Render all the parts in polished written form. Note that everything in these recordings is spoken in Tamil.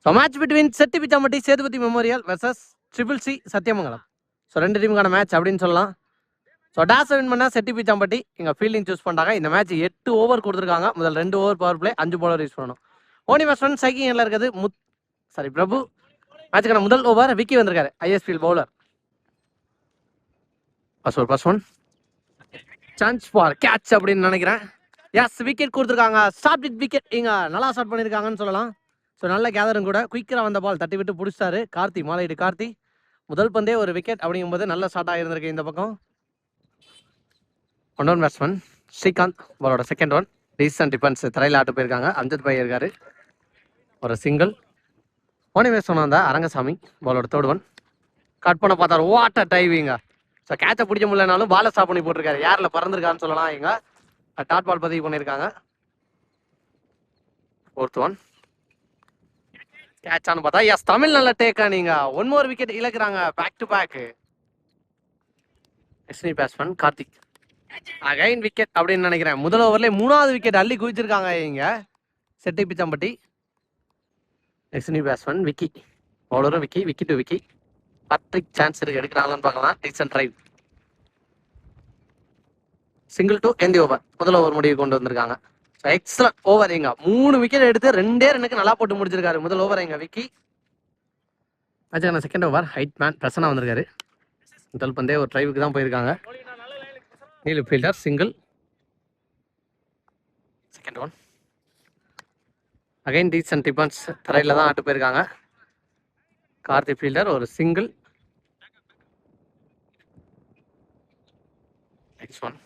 So match between Chetti Pichampatti Sethupathi memorial versus triple C Sathyamangalam. So 2 டீமுக்கான மேட்ச் அப்படின்னு சொல்லலாம். ஸோ டாஸ் வின் பண்ணால் செட்டி பிச்சாம்பட்டி இங்கே ஃபீல்டிங் சூஸ் பண்ணுறாங்க. இந்த மேட்ச் 8 ஓவர் கொடுத்துருக்காங்க. முதல் 2 over power play 5 bowler use பண்ணணும். ஓனி பேட்ஸ்மேன் சைக்கிங்கில் இருக்கிறது பிரபு. மேட்சுக்கான முதல் ஓவர் விக்கி வந்திருக்காரு, ISPL bowler. First one chance for catch அப்படின்னு நினைக்கிறேன். எஸ், விக்கெட் கொடுத்துருக்காங்க. Start with wicket. இங்கே நல்லா ஸ்டார்ட் பண்ணியிருக்காங்கன்னு சொல்லலாம். ஸோ நல்ல கேதரும் கூட. குயிக்கராக வந்த பால் தட்டி விட்டு பிடிச்சாரு கார்த்தி, மாலையீடு கார்த்தி. முதல் பந்தே ஒரு விக்கெட் அப்படிங்கும்போது நல்ல ஸ்டார்ட் ஆகியிருந்திருக்கு இந்த பக்கம். 1 பேட்ஸ்மேன் ஸ்ரீகாந்த், பாலோட செகண்ட் ஒன். டீசன்ட் டிஃபென்ஸ் தரையில் ஆட்டு போயிருக்காங்க. அம்ஜத் பை இருக்காரு, ஒரு சிங்கிள். ஓனி பேட்ஸ்மேன் வந்தா அரங்கசாமி, பாலோட தேர்ட் ஒன். கட் பண்ண பார்த்தாரு, வாட்டர் டைவிங்க. ஸோ கேட்சை பிடிக்க முடியலனாலும் பாலை ஸ்டாப் பண்ணி போட்டிருக்காரு. யாரில் பறந்துருக்கான்னு சொல்லலாம். இங்க டாட் பால் பதிவு பண்ணியிருக்காங்க. 4th ஒன் கேட்சான்னு பார்த்தா எஸ், தமிழ் நல்ல டேக்கா. நீங்க 1 more விக்கெட் இழக்கிறாங்க. Back to back. எஸ்னி பேட்ஸ்மேன் கார்த்திக் அகைன் விக்கெட் அப்படின்னு நினைக்கிறேன். முதல் ஓவர்லேயே 3வது விக்கெட் அள்ளி குவிச்சிருக்காங்க இங்க செட்டி பிச்சாம்பட்டி. எஸ்னி பேட்ஸ்மேன் விக்கி, பவுலரும் Vicky. Vicky to Vicky. Hat-trick chance இருக்கு, எடுக்கிறாங்கன்னு பார்க்கலாம். Decent drive. சிங்கிள் டு எந்த ஓவர். முதல் ஓவர் முடிவு கொண்டு வந்திருக்காங்க. Excellent over. இங்க 3 விக்கெட் எடுத்து 2 ரன்னுக்கு நல்லா போட்டு முடிச்சிருக்காரு முதல் ஓவர் இங்க விக்கி. அதுக்கான second over height man Prasanna வந்திருக்காரு. முதல் பந்தே ஒரு ட்ரைவுக்கு தான் போயிருக்காங்க. Neelu fielder single. Second one again decent defence தரையில தான் ஆட்டு போயிருக்காங்க. கார்த்தி ஃபீல்டர் ஒரு single. Next one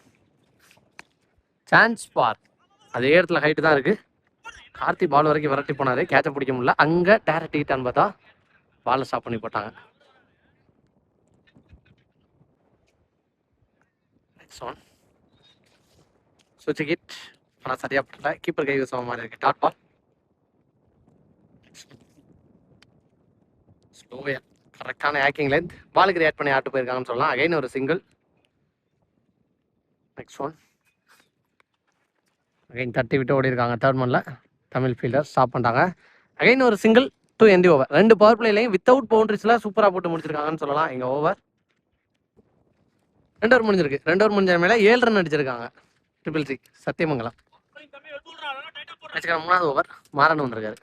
chance for. அதே இடத்துல ஹைட்டு தான் இருக்கு. கார்த்தி பால் வரைக்கும் விரட்டி போனாரு, கேட்ச பிடிக்க முடியல. அங்க டேரக்ட் ஹிட்டான்னு பார்த்தா பாலை ஸ்டாப் பண்ணி போட்டாங்க. நெக்ஸ்ட் ஒன் சுவிட்ச் ஹிட், ஆனால் சரியா படல. கீப்பர் கைவசம் மாதிரி இருக்கு. டாட் பால் ஸ்லோயா, கரெக்டான ஹேக்கிங் லென்த். பாலுக்கு ரியாக்ட் பண்ணி ஆட்டு போயிருக்காங்கன்னு சொல்லலாம். அகைன் ஒரு சிங்கிள். நெக்ஸ்ட் ஒன் அகைன் தட்டி விட்டு ஓடி இருக்காங்க. தேர்ட் மன்ல தமிழ் ஃபீல்டர் ஸ்டாப் பண்ணிட்டாங்க. அகைன் ஒரு single to end over. 2 power பிளேலையும் வித்தவுட் பவுண்டரிஸ்ல சூப்பரா போட்டு முடிச்சிருக்காங்கன்னு சொல்லலாம். இங்க ஓவர் 2 ஓவர் முடிஞ்சிருக்கு. 2 ஓவர் முடிஞ்ச மேல 7 ரன் அடிச்சிருக்காங்க ட்ரிபிள் சி சத்தியமங்கலம். 3வது ஓவர் மாறன் வந்திருக்காரு.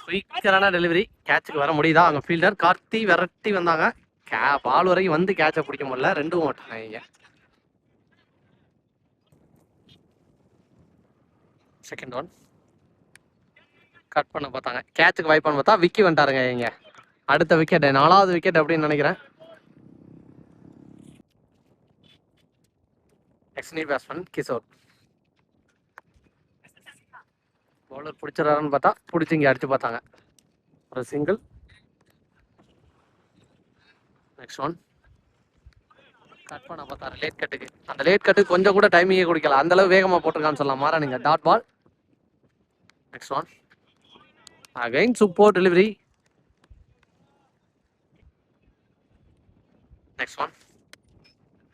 குயிக்கரான டெலிவரி, கேட்சுக்கு வர முடியுதா? அங்க ஃபீல்டர் கார்த்தி விரட்டி வந்தாங்க. பால் வரைக்கும் வந்து கேட்சை பிடிக்க முடியல. 2 ஓட்டாங்க இங்க. செகண்ட் ஒன் கட் பண்ண பார்த்தாங்க, கேட்சுக்கு வாய்ப்பான்னு பார்த்தா விக்கி வந்துட்டாருங்க இங்க. அடுத்த விக்கெட் 4வது விக்கெட் அப்படின்னு நினைக்கிறேன். எக்ஸ்னி பேட்ஸ்மேன் கிஷோர். பவுலர் பிடிச்சிடறாருன்னு பார்த்தா பிடிச்சி இங்கே அடிச்சு பார்த்தாங்க. ஒரு சிங்கிள். நெக்ஸ்ட் ஒன் கட் பண்ண பார்த்தாரு லேட் கட்டுக்கு. அந்த லேட் கட்டுக்கு கொஞ்சம் கூட டைமிங்கே குடிக்கல, அந்த அளவு வேகமாக போட்டிருக்கான்னு சொல்லலாம். மாறானுங்க dot ball. Next one again super delivery. Next one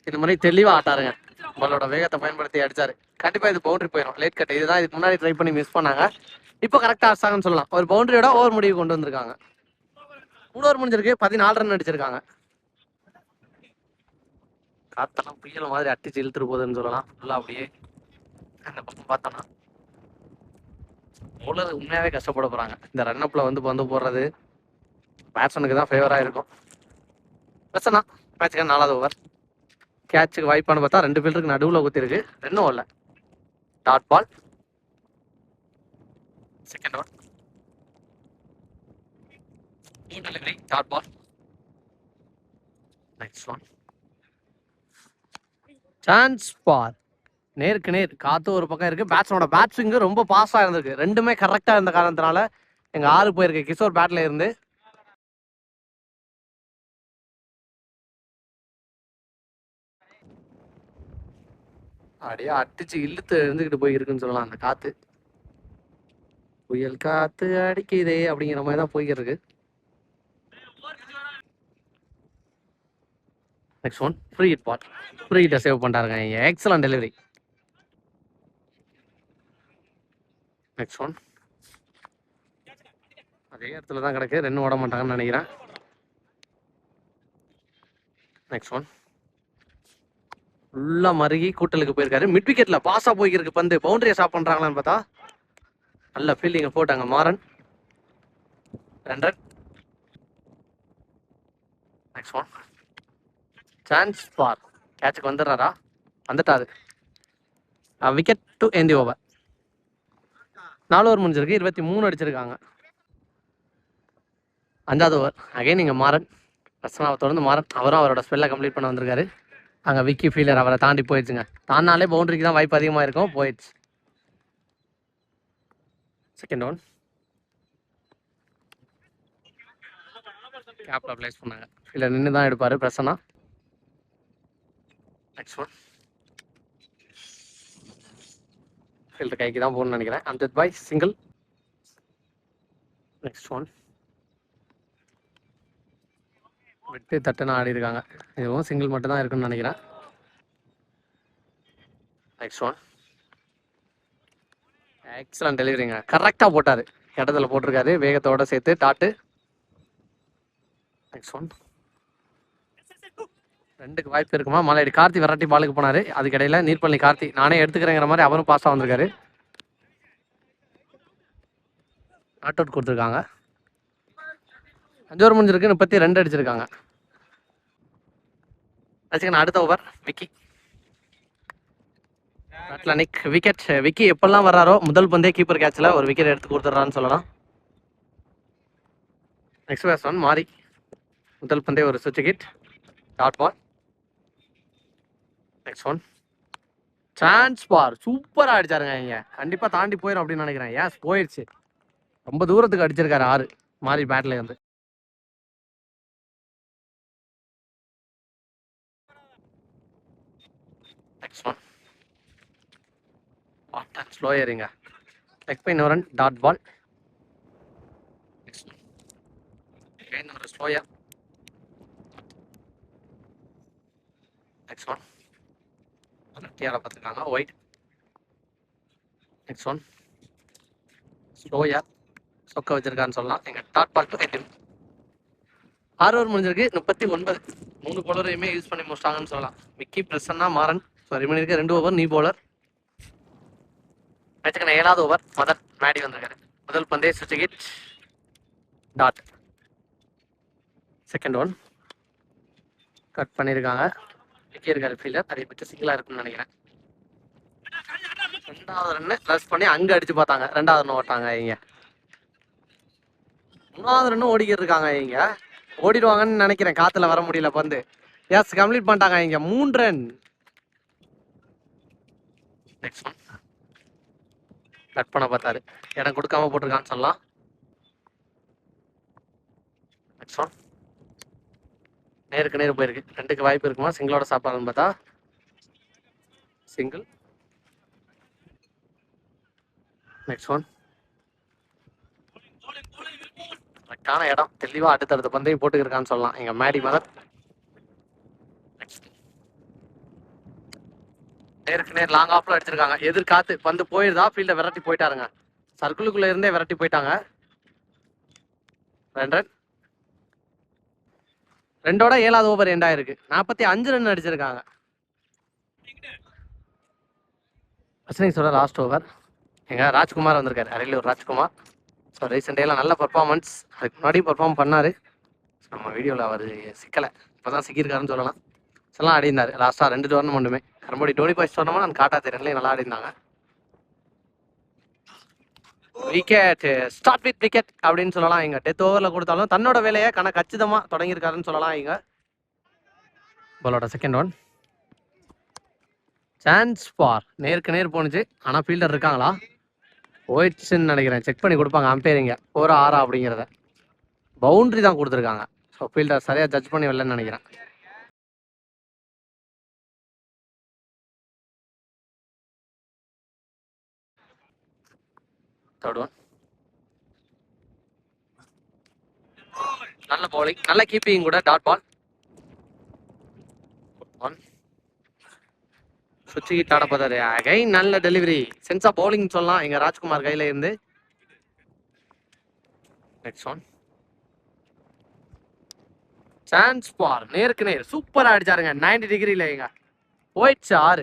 இந்த மாதிரி தெளிவாக ஆட்டாருங்க. பாலோட வேகத்தை பயன்படுத்தி அடிச்சாரு. கண்டிப்பாக இது பவுண்டரி போயிடும். லேட் கட் இதுதான் இதுக்கு முன்னாடி ட்ரை பண்ணி மிஸ் பண்ணாங்க. இப்போ கரெக்டாக ஆச்சாங்கன்னு சொல்லலாம். ஒரு பவுண்டரியோட ஓவர் முடிவு கொண்டு வந்திருக்காங்க. 3 ஓவர் முடிஞ்சிருக்கு. 14 ரன் அடிச்சிருக்காங்க. காத்தெல்லாம் புயல் மாதிரி அட்டிச்சு இழுத்துட்டு போகுதுன்னு சொல்லலாம். ஃபுல்லாக அப்படியே அந்த பக்கம் பார்த்தோன்னா பவுலர் உண்மையாகவே கஷ்டப்பட போகிறாங்க. இந்த ரன்னப்பில் வந்து போடுறது பேட்ஸ்மேனுக்கு தான் ஃபேவராக இருக்கும். பிரச்சனை மேட்சுக்கு 4வது ஓவர் கேட்சுக்கு வாய்ப்பான்னு பார்த்தா 2 ஃபீல்டருக்கு நடுவில் குத்திருக்கு. 2 ஓவரில் dot ball. Second over delivery dot ball. Next one chance for. நேருக்கு நேர் காத்து ஒரு பக்கம் இருக்கு. பேட்ஸ்மேனோட பேட்ஸ்விங்கு ரொம்ப பாஸா இருந்திருக்கு. 2மே கரெக்டா இருந்த காரணத்தினால எங்க 6 போயிருக்கு கிஷோர் பேட்ல இருந்து. அப்படியே அடிச்சு இழுத்து எழுந்துக்கிட்டு போயிருக்குன்னு சொல்லலாம். அந்த காத்து புயல் காத்து அடிக்குதே அப்படிங்கிற மாதிரி தான் போய்கிட்டு இருக்கு. Next one free hit ball. Free ஹிட்டை சேவ் பண்ணிட்டாருங்க. Excellent delivery. Next one. அதே இடத்துல தான் கிடக்கு, ரெண்டும் ஓட மாட்டாங்கன்னு நினைக்கிறேன். Next one. ஃபுல்லா மருகி கூட்டலுக்கு போயிருக்காரு. மிட் விக்கெட்ல பாஸா போய்க்கிருக்கு பந்து. பவுண்டரியை ஸ்டாப் பண்றாங்களான்னு பார்த்தா நல்ல ஃபீல்டிங்க போட்டாங்க Maran. 2 run. Next one. Chance for கேட்சுக்கு வந்துடுறாரா? வந்துட்டாரு. Wicket to end the over. 4 over முடிஞ்சிருக்கு, 23 அடிச்சிருக்காங்க. 5வது ஓவர் அகைன் இங்கே மாறன். பிரச்சனை தொடர்ந்து மாறன் அவரும் அவரோட ஸ்பெல்லை கம்ப்ளீட் பண்ண வந்திருக்காரு. அங்கே விக்கி ஃபீலர் அவரை தாண்டி போயிடுச்சுங்க. தானாலே பவுண்டரிக்கு தான் வாய்ப்பு அதிகமாக இருக்கும், போயிடுச்சு. Second one. கேப்ல பிளேஸ் பண்ணாங்க. ஃபீல்டர் நின்று தான் எடுப்பாரு பிரசன்னா. Next one. ஃபீல்டர் கைக்கு தான் போகணும்னு நினைக்கிறேன். அம்ஜத் பாய் சிங்கிள். Next one. விட்டு தட்டுன்னு ஆடி இருக்காங்க. இதுவும் சிங்கிள் மட்டும் தான் இருக்குன்னு நினைக்கிறேன். Next one. எக்ஸலன்ட் டெலிவரிங்க. கரெக்டாக போட்டாரு, இடத்துல போட்டிருக்காரு வேகத்தோட சேர்த்து டாட்டு. Next one. 2க்கு வாய்ப்பு இருக்குமா? மலையடி கார்த்தி விரட்டி பாலுக்கு போனாரு. அதுக்கு இடையில நீர்பள்ளி கார்த்தி நானே எடுத்துக்கிறேங்கிற மாதிரி அவரும் பாஸாக வந்திருக்காரு. நாட் அவுட் கொடுத்துருக்காங்க. 5 ஓவர் முடிஞ்சிருக்கு, 32 அடிச்சிருக்காங்க. அடுத்த ஓவர் விக்கி. அட்லானிக் விக்கெட். விக்கி எப்பெல்லாம் வர்றாரோ முதல் பந்தே கீப்பர் கேட்ச்ல ஒரு விக்கெட் எடுத்து கொடுத்துட்றான்னு சொல்லலாம். நெக்ஸ்ட் பேட்ஸ்மேன் மாறி. முதல் பந்தே ஒரு சுவிட்ச் hit, dot ball. Next one. Chance for சூப்பரா அடிச்சாருங்க. இங்க கண்டிப்பா தாண்டி போயிடும் அப்படின்னு நினைக்கிறேன். ஏஸ் போயிடுச்சு. ரொம்ப தூரத்துக்கு அடிச்சிருக்காரு 6 மாறி பேட்ல இருந்து. Next one. ஸ்லோ ஏறிங்க. Leg bye no run, dot ball. ஒரு ஸ்லோயர். Next one. டிஆரை பார்த்துருக்காங்க, ஒயிட். Next one. ஸ்லோயர் சொக்க வச்சிருக்கான்னு சொல்லலாம். எங்க dot ball to end. 6 over முடிஞ்சிருக்கு, 39. 3 பவுலரையுமே யூஸ் பண்ணி முடிச்சிட்டாங்கன்னு சொல்லலாம். விக்கி, பிரசன்னா, மாறன். ரிமைன் இருக்க 2 ஓவர் நீ பவுலர். மேட்சுக்கான 7வது ஓவர் மதன் மேடி வந்திருக்காரு. முதல் பந்தே சுவிட்ச் hit, dot. Second one. Cut பண்ணியிருக்காங்க. விக்கி இருக்காரு ஃபீல்டர், அதை பற்றி சிங்கிளா இருக்குன்னு நினைக்கிறேன். 2வது ரன்னு ப்ளஸ் பண்ணி அங்கே அடிச்சு பார்த்தாங்க. 2வது ரன் ஓட்டாங்க இங்க. 3வது ரன்னும் ஓடிக்கிட்டு இருக்காங்க இங்க. ஓடிடுவாங்கன்னு நினைக்கிறேன், காத்துல வர முடியல பந்து. எஸ் கம்ப்ளீட் பண்ணிட்டாங்க இங்க. 3 ரன். Next one. கட் பண்ண பார்த்தாரு, இடம் கொடுக்காம போட்டிருக்கான்னு சொல்லலாம். Next one. நேருக்கு நேரு போயிருக்கு. 2க்கு வாய்ப்பு இருக்குமா? சிங்கிளோட சாப்பாடுன்னு பார்த்தா சிங்கிள். Next one. கரெக்டான இடம், தெளிவா அடுத்தடுத்த பந்தையும் போட்டுக்கிருக்கான்னு சொல்லலாம் எங்க மேடி மதர். நேருக்கு நேர் லாங் ஆஃப்ல அடிச்சிருக்காங்க. எதிர்காத்து பந்து போயிருந்தா ஃபீல்ட விரட்டி போயிட்டாருங்க. சர்க்கிளுக்குள்ள இருந்தே விரட்டி போயிட்டாங்க. 2 ரன். 2ஓட 7வது ஓவர் எண்ட் ஆயிருக்கு. 45 ரன் அடிச்சிருக்காங்க. அஸ்வினிஸோட லாஸ்ட் ஓவர். எங்க ராஜ்குமார் வந்திருக்காரு, அரியலூர் ராஜ்குமார். ஸோ ரீசெண்ட் டேலாம் நல்ல பர்ஃபார்மன்ஸ். அதுக்கு முன்னாடி பர்ஃபார்ம் பண்ணாரு. நம்ம வீடியோவில் அவர் சிக்கலை இப்போதான் சிக்கியிருக்காருன்னு சொல்லலாம். எல்லாம் ஆடி இருந்தார் லாஸ்ட்டாக 2 டோர்னமெண்ட்டுமே. கரம்படி டோனி பாய்ஸ் டோர்னமெண்ட் நான் காட்டா தெரியல, நல்லா ஆடி இருந்தாங்க. விக்கெட். ஸ்டார்ட் வித் விக்கெட் அப்படின்னு சொல்லலாம். இங்க டெத் ஓவரில் கொடுத்தாலும் தன்னோட வேலையை கச்சிதமாக தொடங்கியிருக்காருன்னு சொல்லலாம். இங்க பாலோட செகண்ட் ஒன். சான்ஸ் ஃபார் நேருக்கு நேர் போனுச்சு. ஆனால் ஃபீல்டர் இருக்காங்களா? போயிடுச்சுன்னு நினைக்கிறேன். செக் பண்ணி கொடுப்பாங்க அம்பேரிங்க 4 6 அப்படிங்கிறத. பவுண்டரி தான் கொடுத்துருக்காங்க. ஸோ ஃபீல்டர் சரியாக ஜட்ஜ் பண்ணி வரலன்னு நினைக்கிறேன். Third one. நல்ல பவுலிங், நல்ல கீப்பிங் கூட, டாட் பால். ஒன். சுவிட்ச் ஹிட் ஆட போதாரு. அகைன் நல்ல டெலிவரி, சென்ஸ் ஆஃப் பவுலிங் சொல்லலாம் எங்க ராஜ்குமார் கையில இருந்து. நெக்ஸ்ட் ஒன் சான்ஸ் ஃபார் நேருக்கு நேர், சூப்பரா அடிச்சாருங்க 90 டிகிரில. எங்க போயிடுச்சு 6.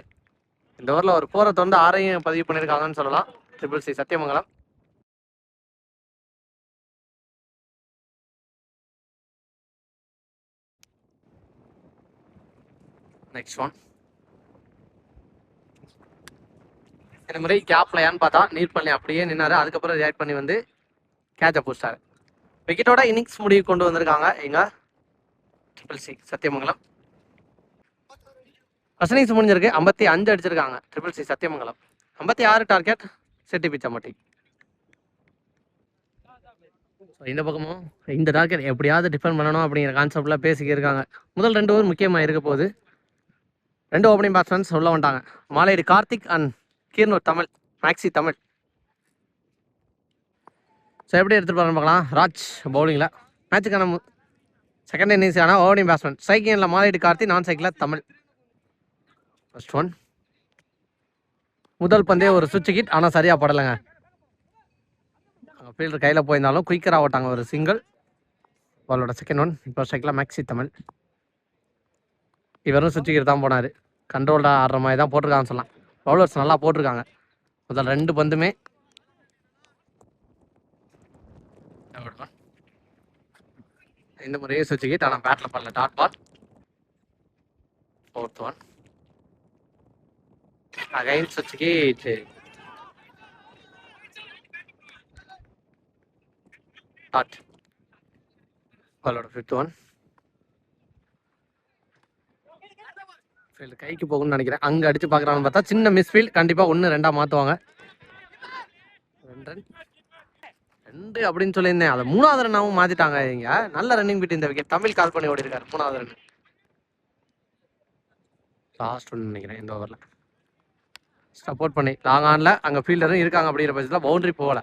இந்த ஓவர்ல ஒரு 4 தொடர்ந்து 6ஐயும் பதிவு பண்ணிருக்காங்கன்னு சொல்லலாம் triple C Sathyamangalam. Next one இந்த மாதிரி கேப்லையான்னு பார்த்தா நீட் பண்ணி அப்படியே நின்னாரு. அதுக்கப்புறம் ரியாக்ட் பண்ணி வந்து கேட்சை பிடிச்சாரு. விக்கெட்டோட இன்னிங்ஸ் முடிவு கொண்டு வந்திருக்காங்க எங்க triple C Sathyamangalam. First innings முடிஞ்சிருக்கு, 55 அடிச்சிருக்காங்க triple C Sathyamangalam. 56 target Chetti Pichampatti. இந்த பக்கமும் இந்த டார்கெட் எப்படியாவது டிஃபெண்ட் பண்ணணும் அப்படிங்கிற கான்செப்ட்ல பேசிக்கிருக்காங்க. முதல் 2 ஓவர் முக்கியமாக இருக்க போகுது. 2 ஓப்பனிங் பேட்ஸ்மேன்ஸ் சொல்ல வந்துட்டாங்க, Malayadi Karthik and Keernur Tamil, Maxi Tamil. So எப்படி எடுத்துகிட்டு போகிறோம் பார்க்கலாம். ராஜ் பவுலிங்கில் மேட்சுக்கான செகண்ட் இன்னிங்ஸான ஓப்பனிங் பேட்ஸ்மேன். சைக்கிளில் மாலையடி கார்த்தி, நான் சைக்கிளில் தமிழ். ஃபர்ஸ்ட் ஒன் முதல் பந்தே ஒரு சுவிட்ச் ஹிட், ஆனால் சரியாக படலைங்க. ஃபீல்டர் கையில் போயிருந்தாலும் குயிக்கராக ஓட்டாங்க ஒரு சிங்கிள். பாலோட செகண்ட் ஒன் இப்போ சைக்கிளில் மேக்ஸி தமிழ். இவரும் சுவிட்ச் ஹிட் தான் போனார். கண்ட்ரோல்டாக ஆடுற மாதிரி தான் போட்டிருக்காங்கன்னு சொல்லலாம். பவுலர்ஸ் நல்லா போட்டிருக்காங்க. முதல் 2 பந்துமே. இந்த முறையே சுவிட்ச் ஹிட், ஆனால் பேட்டில் பண்ணல, dot ball. Fourth one again சுவிட்ச் ஹிட், டாட். பாலோட ஃபிஃப்த் ஒன் ஃபீல்டு கைக்கு போகும்னு நினைக்கிறேன். அங்கே அடிச்சு பார்க்குறான்னு பார்த்தா சின்ன மிஸ்ஃபீல்ட். கண்டிப்பாக 1-2 மாற்றுவாங்க. 2 ரன் 2 அப்படின்னு சொல்லியிருந்தேன். அதை 3வது ரன்னாவும் மாற்றிட்டாங்க. இங்க நல்ல ரன்னிங் பீட் இந்த விக்கெட். தமிழ் கால் பண்ணி ஓடி இருக்காரு 3வது ரன். லாஸ்ட் ஒன் நினைக்கிறேன் இந்த ஓவரில். சப்போர்ட் பண்ணி லாங் ஆனில் அங்கே ஃபீல்டரும் இருக்காங்க அப்படிங்கிற பட்சத்தில் பவுண்டரி போகல.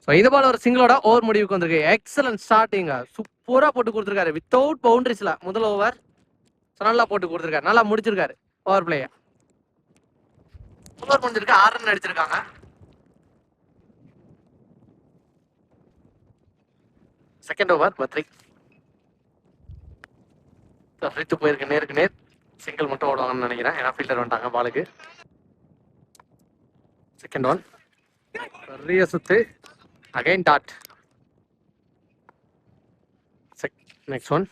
ஸோ இது போல ஒரு சிங்கிளோட ஓவர் முடிவுக்கு வந்திருக்கு. எக்ஸலன்ட் ஸ்டார்டிங்க, சூப்பராக போட்டு கொடுத்துருக்காரு வித்தவுட் பவுண்டரிஸில் முதல் ஓவர். நல்லா போட்டு கொடுத்துருக்காரு, நல்லா முடிச்சிருக்காரு பவர் பிளேயை. ஓவர் முடிஞ்சிருக்கு, 6 ரன் அடிச்சிருக்காங்க. செகண்ட் ஓவர் பத்ரி ஃப்ரித்து போயிருக்கு நேருக்கு நேர். சிங்கிள் மட்டும் ஓடுவாங்கன்னு நினைக்கிறேன், ஏன்னா ஃபீல்டர் வந்துட்டாங்க பாலுக்கு. செகண்ட் ஒன் பெரிய சுத்து, again dot. Next one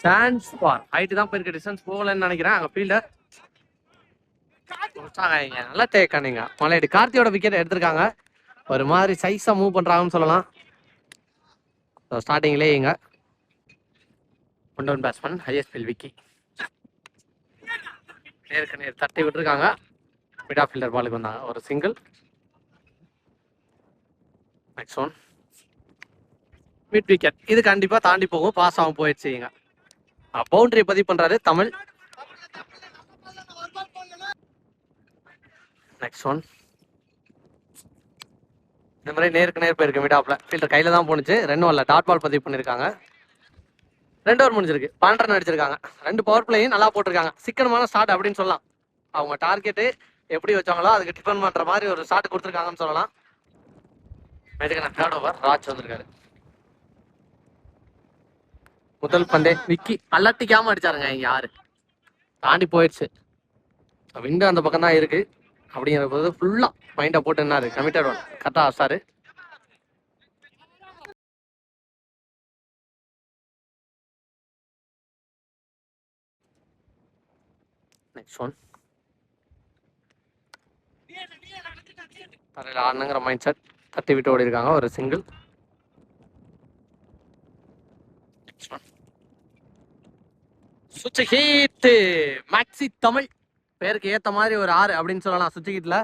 chance for height தான் போயிருக்கு, டிஸ்டன்ஸ் போகலன்னு நினைக்கிறேன். அங்கே ஃபீல்டர் நல்லா டேக்கானீங்க. மலையடி கார்த்தியோட விக்கெட் எடுத்திருக்காங்க. ஒரு மாதிரி சைஸா மூவ் பண்றாங்கன்னு சொல்லலாம். ஸ்டார்டிங்லேயே இங்க ஒன் பேட்ஸ்மேன் ஹையஸ்ட் விக்கி நேருக்கு நேர் தட்டி விட்டுருக்காங்க. மிட் ஆஃப் ஃபீல்டர் பாலுக்கு வந்தாங்க ஒரு single. Next one mid wicket, இது கண்டிப்பா தாண்டி போகும், பாஸ் ஆகும் போயிடுச்சுங்க. பவுண்டரி பதிவு பண்றாரு தமிழ். நெக்ஸ்ட் ஒன் இந்த மாதிரி நேருக்கு நேர் போயிருக்கு மிட் ஆஃப்ல. ஃபீல்டர் கையில தான் போனுச்சு. 2 ஓவர்ல டாட் பால் பதிவு பண்ணிருக்காங்க. 2 ஓவர் முடிஞ்சிருக்கு, 12 ரன் அடிச்சிருக்காங்க. 2 பவர் பிளேயும் நல்லா போட்டிருக்காங்க. சிக்கனமான ஸ்டார்ட் அப்படின்னு சொல்லலாம். அவங்க டார்கெட்டு எப்படி வச்சாங்களோ அதுக்கு டிஃபன் பண்ற மாதிரி ஒரு ஸ்டார்ட் கொடுத்துருக்காங்கன்னு சொல்லலாம். மேட்டுக்கான தேர்ட் ஓவர் ராஜ் வந்திருக்காரு. முதல் பந்தே விக்கி அலட்டிக்காம அடிச்சாருங்க. இங்க 6 தாண்டி போயிடுச்சு. விண்டு அந்த பக்கம் தான் இருக்கு அப்படிங்கிற போது ஃபுல்லா மைண்டை போட்டு என்னாரு கமிட்டட் ஒன் கரெக்டா ஆசாரு. நெக்ஸ்ட் ஒன் தரையில் ஆடணுங்கிற மைண்ட் செட், தட்டி விட்டு ஓடி இருக்காங்க ஒரு சிங்கிள். சுவிட்ச் ஹிட் மேக்ஸி தமிழ், பேருக்கு ஏத்த மாதிரி ஒரு 6 அப்படின்னு சொல்லலாம். சுவிட்ச் ஹிட்ல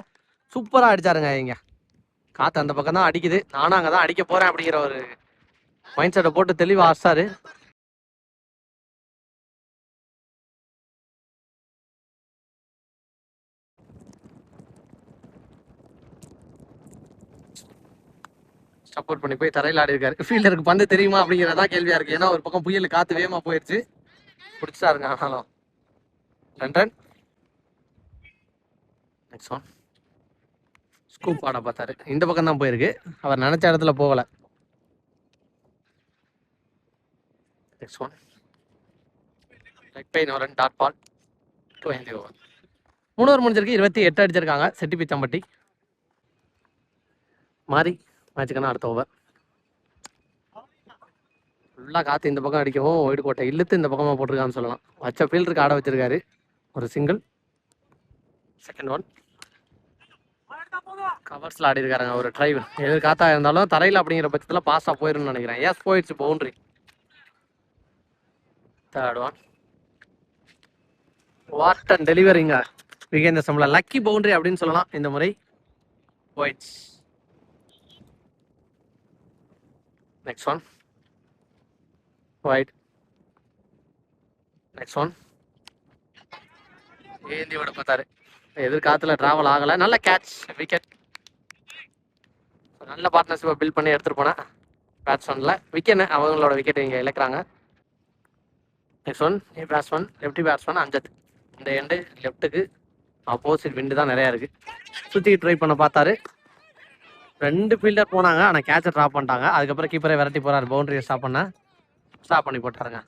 சூப்பரா அடிச்சாருங்க. இங்க காத்து அந்த பக்கம் தான் அடிக்குது, நானும் அங்கதான் அடிக்க போறேன் அப்படிங்கிற ஒரு மைண்ட் செட்டை போட்டு தெளிவா ஆசாரு. சப்போர்ட் பண்ணி போய் தரையில் ஆடி இருக்காரு. ஃபீல்டருக்கு பந்து தெரியுமா அப்படிங்கிறதா கேள்வியா இருக்கு. ஏன்னா ஒரு பக்கம் புயல் காத்து வேகமா போயிடுச்சு, பிடிச்சாருங்க. ஆனாலும் 2 ரன். நெக்ஸ்ட் ஒன் ஸ்கூப் ஆட பார்த்தாரு, இந்த பக்கம் தான் போயிருக்கு, அவர் நினைச்ச இடத்துல போகல. நெக்ஸ்ட் ஒன் லெக் பெயின் ஒரு டாட் பால் 2 ஓவர். 3 ஓவர் முடிஞ்சிருக்கு, 28 அடிச்சிருக்காங்க செட்டி பிச்சாம்பட்டி. மாறி மேட்சுக்கான அடுத்த ஓவர். ஃபுல்லாக காற்று இந்த பக்கம் அடிக்கவும் ஒயிட் கோட்டை இழுத்து இந்த பக்கமாக போட்டிருக்கான்னு சொல்லலாம். வச்ச ஃபீல்டருக்கு ஆட வச்சிருக்காரு. ஒரு சிங்கிள். செகண்ட் ஒன் கவர்ஸில் ஆடி இருக்காருங்க ஒரு ட்ரைவ். எது காத்தா இருந்தாலும் தரையில் அப்படிங்கிற பட்சத்தில் பாஸாக போயிருன்னு நினைக்கிறேன். எஸ் போயிடுச்சு, boundary. Third one what and டெலிவரிங்க விகேந்திர சம்பளம். லக்கி பவுண்டரி அப்படின்னு சொல்லலாம் இந்த முறை. போயிடுச்சு. Next one wide. Next one ஏந்தி விட பார்த்தாரு, எதிர்காலத்துல டிராவல் ஆகலை. நல்ல கேட்ச், விக்கெட். நல்ல பார்ட்னர்ஷிப்பை பில்ட் பண்ணி எடுத்துட்டு போனேன் பேட்ஸ்மேன்ல. விக்கெட் அவங்களோட விக்கெட் இங்கே இழக்கிறாங்க. Next one batsman lefty batsman அஞ்சத். இந்த எண்டு லெஃப்ட்டுக்கு ஆப்போசிட் விண்டு தான் நிறையா இருக்கு. சுற்றி ட்ரை பண்ண பார்த்தாரு, 2 ஃபீல்டர் போனாங்க, ஆனால் கேட்சை ட்ராப் பண்ணிட்டாங்க. அதுக்கப்புறம் கீப்பரே விரட்டி போறாரு, பவுண்டரியை ஸ்டாப் பண்ணி போட்டாருங்க.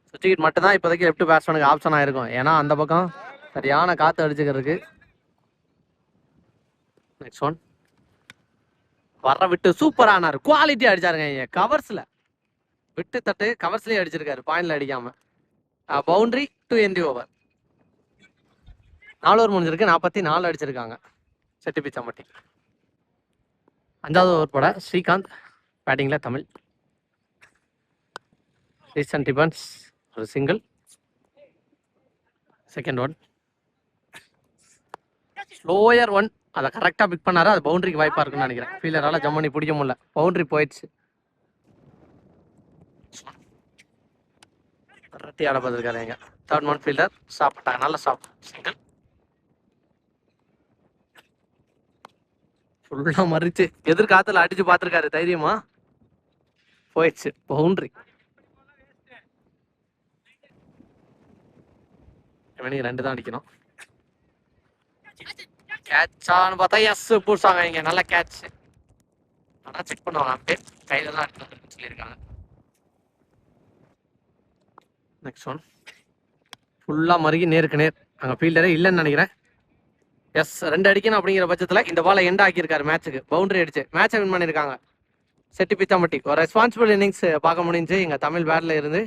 சுவிட்ச் மட்டும் தான் இப்போதைக்கு லெஃப்ட் பேட்ஸ்மேனுக்கு ஆப்ஷன் ஆயிருக்கும், ஏன்னா அந்த பக்கம் சரியான காற்று அடிச்சுக்கிறதுக்கு. நெக்ஸ்ட் ஒன் வர விட்டு சூப்பர் ஆனார், குவாலிட்டி அடிச்சாருங்க. கவர்ஸ்ல விட்டு தட்டு கவர்ஸ்லயே அடிச்சிருக்காரு, பாயிண்ட்ல அடிக்காம. பவுண்டரி 2 என்டி ஓவர். 4 ஓவர் முடிஞ்சிருக்கு, 44 அடிச்சிருக்காங்க செட்டி பிச்சாம்பட்டி. 5வது ஓவர் போட ஸ்ரீகாந்த், பேட்டிங்ல தமிழ். ரீசன்ட் டிஃபென்ஸ் ஒரு single. Second one slower one, அதை கரெக்டாக பிக் பண்ணாரு. அது பவுண்டரிக்கு வாய்ப்பாக இருக்குன்னு நினைக்கிறேன். ஃபீல்டரால ஜம்ப் பண்ணி பிடிக்க முடியல, பவுண்டரி போயிடுச்சு. ரத்தி ஆட பார்த்துருக்காரு எங்க தேர்ட் ஒன் ஃபீல்டர் சாப்பிட்டாங்க, நல்ல ஸ்டாப். சிங்கிள். ஃபுல்லாக மறிச்சு எதிர்காத்துல அடிச்சு பார்த்துருக்காரு, தைரியமா. போயிடுச்சு, பவுண்டரி. இவனுக்கு 2 தான் அடிக்கணும். கேட்சான்னு பார்த்தா எஸ் பூசாங்க இங்க, நல்ல கேட்ச். ஆனால் செக் பண்ணுவாங்க, அப்படியே கையில தான் அடிக்கணும்னு சொல்லியிருக்காங்க. நெக்ஸ்ட் ஒன் ஃபுல்லாக மறுகி நேருக்கு நேர், அங்கே ஃபீல்டரே இல்லைன்னு நினைக்கிறேன். எஸ் 2 அடிக்கணும் அப்படிங்கிற பட்சத்தில் இந்த பாலை எண்ட் ஆக்கியிருக்காரு மேட்சுக்கு. பவுண்டரி அடிச்சு மேட்சை வின் பண்ணியிருக்காங்க செட்டி பிச்சாம்பட்டி. ஒரு ரெஸ்பான்சிபிள் இன்னிங்ஸ் பார்க்க முடிஞ்சு எங்கள் தமிழ் பேட்ல இருந்து.